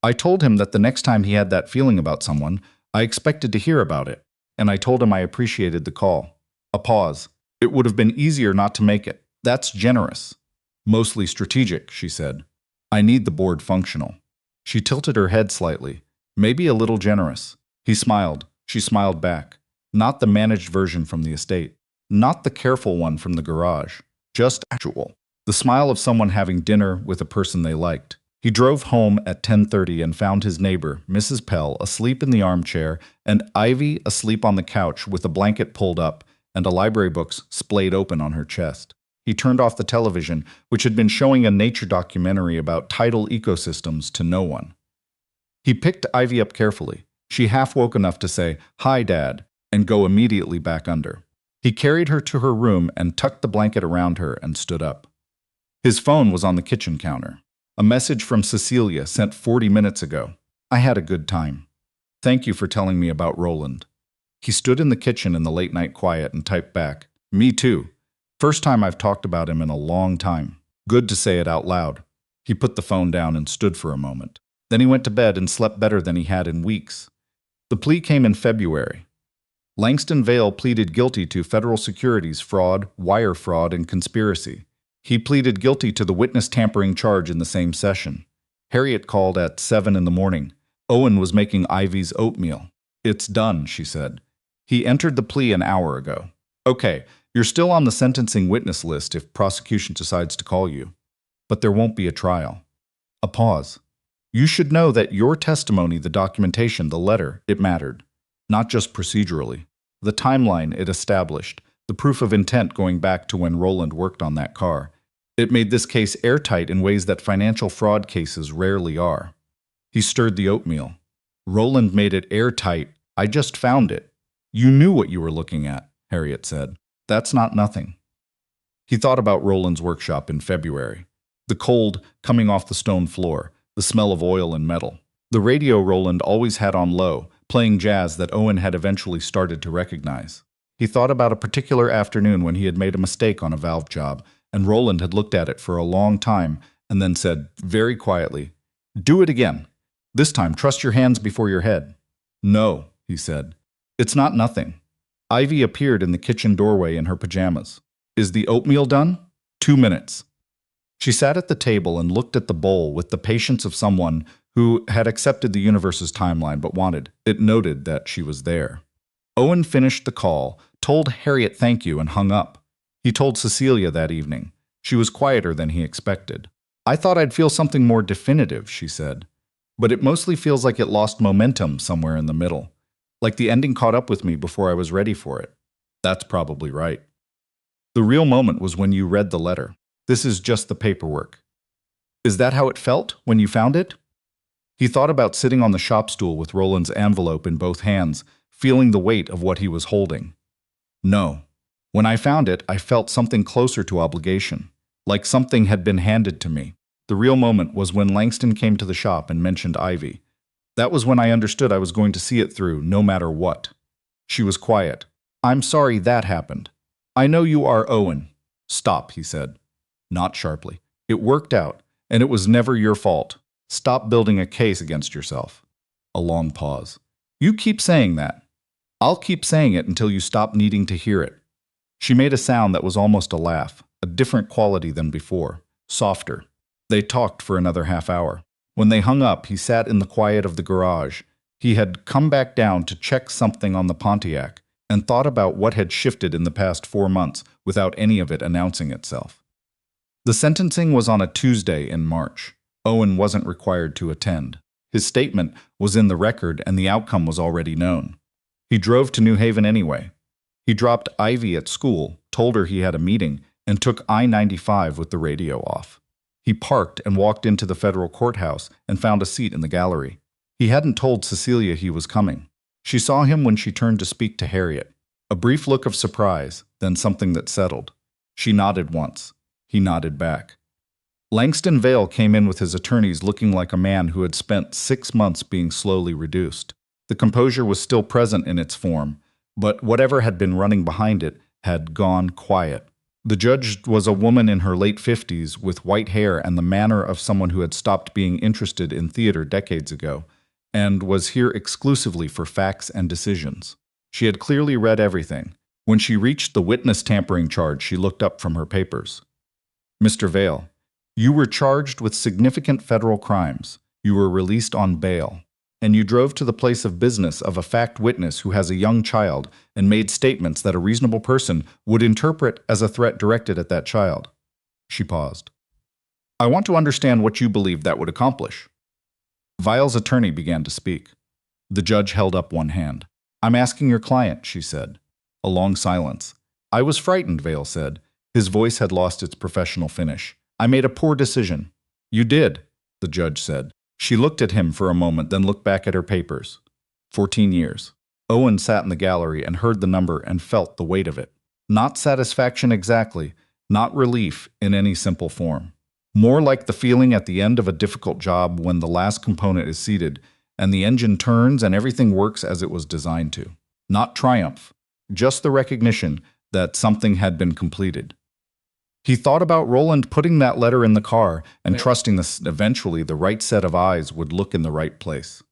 I told him that the next time he had that feeling about someone, I expected to hear about it, and I told him I appreciated the call. A pause. It would have been easier not to make it. That's generous. Mostly strategic, she said. I need the board functional. She tilted her head slightly, maybe a little generous. He smiled. She smiled back. Not the managed version from the estate. Not the careful one from the garage. Just actual. The smile of someone having dinner with a person they liked. He drove home at 10:30 and found his neighbor, Mrs. Pell, asleep in the armchair, and Ivy asleep on the couch with a blanket pulled up and a library book splayed open on her chest. He turned off the television, which had been showing a nature documentary about tidal ecosystems to no one. He picked Ivy up carefully. She half woke enough to say, "Hi, Dad," and go immediately back under. He carried her to her room and tucked the blanket around her and stood up. His phone was on the kitchen counter. A message from Cecilia sent 40 minutes ago. I had a good time. Thank you for telling me about Roland. He stood in the kitchen in the late-night quiet and typed back, Me too. First time I've talked about him in a long time. Good to say it out loud. He put the phone down and stood for a moment. Then he went to bed and slept better than he had in weeks. The plea came in February. Langston Vail pleaded guilty to federal securities fraud, wire fraud, and conspiracy. He pleaded guilty to the witness tampering charge in the same session. Harriet called at 7 in the morning. Owen was making Ivy's oatmeal. "It's done," she said. "He entered the plea an hour ago." "Okay, you're still on the sentencing witness list if prosecution decides to call you. But there won't be a trial." A pause. "You should know that your testimony, the documentation, the letter, it mattered. Not just procedurally. The timeline it established, the proof of intent going back to when Roland worked on that car. It made this case airtight in ways that financial fraud cases rarely are." He stirred the oatmeal. "Roland made it airtight. I just found it." "You knew what you were looking at," Harriet said. "That's not nothing." He thought about Roland's workshop in February. The cold coming off the stone floor, the smell of oil and metal. The radio Roland always had on low, playing jazz that Owen had eventually started to recognize. He thought about a particular afternoon when he had made a mistake on a valve job, and Roland had looked at it for a long time and then said, very quietly, "Do it again. This time, trust your hands before your head." "No," he said. "It's not nothing." Ivy appeared in the kitchen doorway in her pajamas. "Is the oatmeal done?" 2 minutes. She sat at the table and looked at the bowl with the patience of someone who had accepted the universe's timeline but wanted it noted that she was there. Owen finished the call, told Harriet thank you, and hung up. He told Cecilia that evening. She was quieter than he expected. "I thought I'd feel something more definitive," she said. "But it mostly feels like it lost momentum somewhere in the middle. Like the ending caught up with me before I was ready for it." "That's probably right." "The real moment was when you read the letter. This is just the paperwork." "Is that how it felt when you found it?" He thought about sitting on the shop stool with Roland's envelope in both hands, feeling the weight of what he was holding. "No. When I found it, I felt something closer to obligation, like something had been handed to me. The real moment was when Langston came to the shop and mentioned Ivy. That was when I understood I was going to see it through, no matter what." She was quiet. "I'm sorry that happened. I know you are Owen." "Stop," he said. Not sharply. "It worked out, and it was never your fault. Stop building a case against yourself." A long pause. "You keep saying that. I'll keep saying it until you stop needing to hear it." She made a sound that was almost a laugh, a different quality than before, softer. They talked for another half hour. When they hung up, he sat in the quiet of the garage. He had come back down to check something on the Pontiac and thought about what had shifted in the past 4 months without any of it announcing itself. The sentencing was on a Tuesday in March. Owen wasn't required to attend. His statement was in the record and the outcome was already known. He drove to Millhaven anyway. He dropped Ivy at school, told her he had a meeting, and took I-95 with the radio off. He parked and walked into the federal courthouse and found a seat in the gallery. He hadn't told Cecilia he was coming. She saw him when she turned to speak to Harriet. A brief look of surprise, then something that settled. She nodded once. He nodded back. Langston Vail came in with his attorneys looking like a man who had spent 6 months being slowly reduced. The composure was still present in its form, but whatever had been running behind it had gone quiet. The judge was a woman in her late 50s with white hair and the manner of someone who had stopped being interested in theater decades ago and was here exclusively for facts and decisions. She had clearly read everything. When she reached the witness tampering charge, she looked up from her papers. "Mr. Vail, you were charged with significant federal crimes. You were released on bail. And you drove to the place of business of a fact witness who has a young child and made statements that a reasonable person would interpret as a threat directed at that child." She paused. "I want to understand what you believe that would accomplish." Vail's attorney began to speak. The judge held up one hand. "I'm asking your client," she said. A long silence. "I was frightened," Vail said. His voice had lost its professional finish. "I made a poor decision." "You did," the judge said. She looked at him for a moment, then looked back at her papers. 14 years. Owen sat in the gallery and heard the number and felt the weight of it. Not satisfaction exactly, not relief in any simple form. More like the feeling at the end of a difficult job when the last component is seated and the engine turns and everything works as it was designed to. Not triumph, just the recognition that something had been completed. He thought about Roland putting that letter in the car and trusting that eventually the right set of eyes would look in the right place.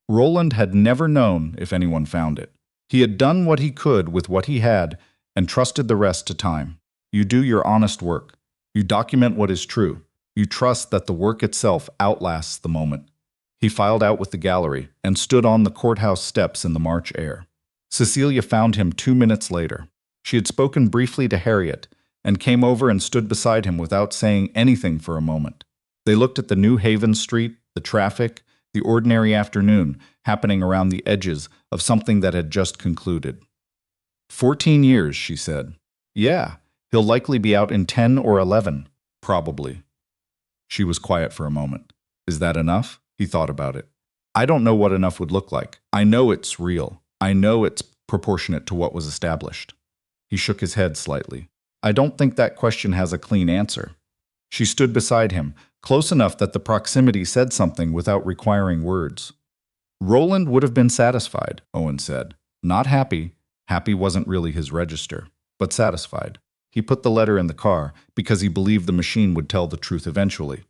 Roland had never known if anyone found it. He had done what he could with what he had and trusted the rest to time. You do your honest work. You document what is true. You trust that the work itself outlasts the moment. He filed out with the gallery and stood on the courthouse steps in the March air. Cecilia found him 2 minutes later. She had spoken briefly to Harriet and came over and stood beside him without saying anything for a moment. They looked at the New Haven street, the traffic, the ordinary afternoon happening around the edges of something that had just concluded. 14 years, she said. Yeah, he'll likely be out in 10 or 11, probably. She was quiet for a moment. Is that enough? He thought about it. I don't know what enough would look like. I know it's real. I know it's proportionate to what was established. He shook his head slightly. I don't think that question has a clean answer. She stood beside him, close enough that the proximity said something without requiring words. Roland would have been satisfied, Owen said. Not happy. Happy wasn't really his register, but satisfied. He put the letter in the car because he believed the machine would tell the truth eventually.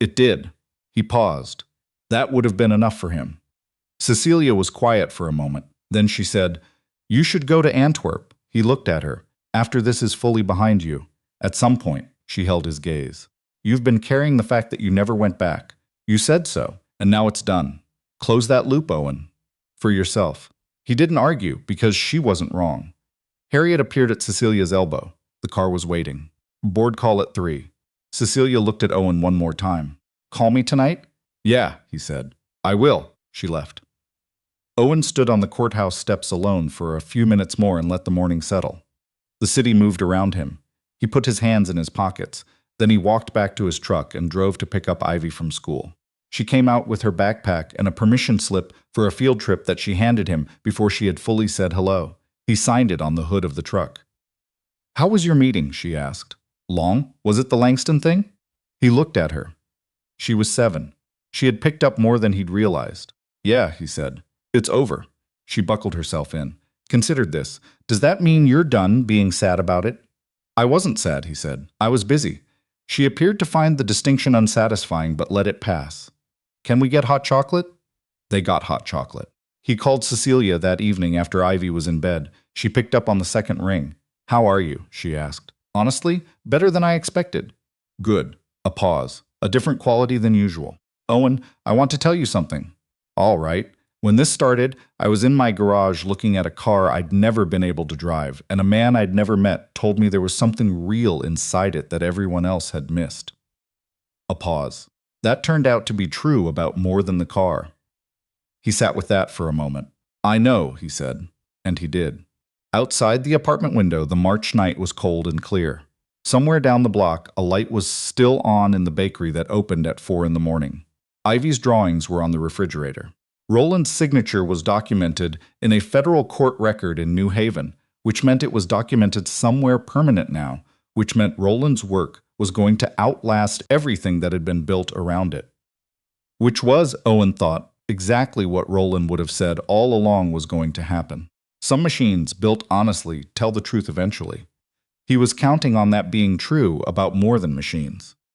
It did. He paused. That would have been enough for him. Cecilia was quiet for a moment. Then she said, You should go to Antwerp. He looked at her. After this is fully behind you. At some point, she held his gaze. You've been carrying the fact that you never went back. You said so, and now it's done. Close that loop, Owen. For yourself. He didn't argue because she wasn't wrong. Harriet appeared at Cecilia's elbow. The car was waiting. Board call at 3. Cecilia looked at Owen one more time. Call me tonight? Yeah, he said. I will. She left. Owen stood on the courthouse steps alone for a few minutes more and let the morning settle. The city moved around him. He put his hands in his pockets. Then he walked back to his truck and drove to pick up Ivy from school. She came out with her backpack and a permission slip for a field trip that she handed him before she had fully said hello. He signed it on the hood of the truck. How was your meeting? She asked. Long? Was it the Langston thing? He looked at her. She was 7. She had picked up more than he'd realized. Yeah, he said. It's over. She buckled herself in. Considered this. Does that mean you're done being sad about it? I wasn't sad, he said. I was busy. She appeared to find the distinction unsatisfying, but let it pass. Can we get hot chocolate? They got hot chocolate. He called Cecilia that evening after Ivy was in bed. She picked up on the second ring. How are you? She asked. Honestly, better than I expected. Good. A pause. A different quality than usual. Owen, I want to tell you something. All right. When this started, I was in my garage looking at a car I'd never been able to drive, and a man I'd never met told me there was something real inside it that everyone else had missed. A pause. That turned out to be true about more than the car. He sat with that for a moment. I know, he said. And he did. Outside the apartment window, the March night was cold and clear. Somewhere down the block, a light was still on in the bakery that opened at 4 in the morning. Ivy's drawings were on the refrigerator. Roland's signature was documented in a federal court record in New Haven, which meant it was documented somewhere permanent now, which meant Roland's work was going to outlast everything that had been built around it. Which was, Owen thought, exactly what Roland would have said all along was going to happen. Some machines, built honestly, tell the truth eventually. He was counting on that being true about more than machines.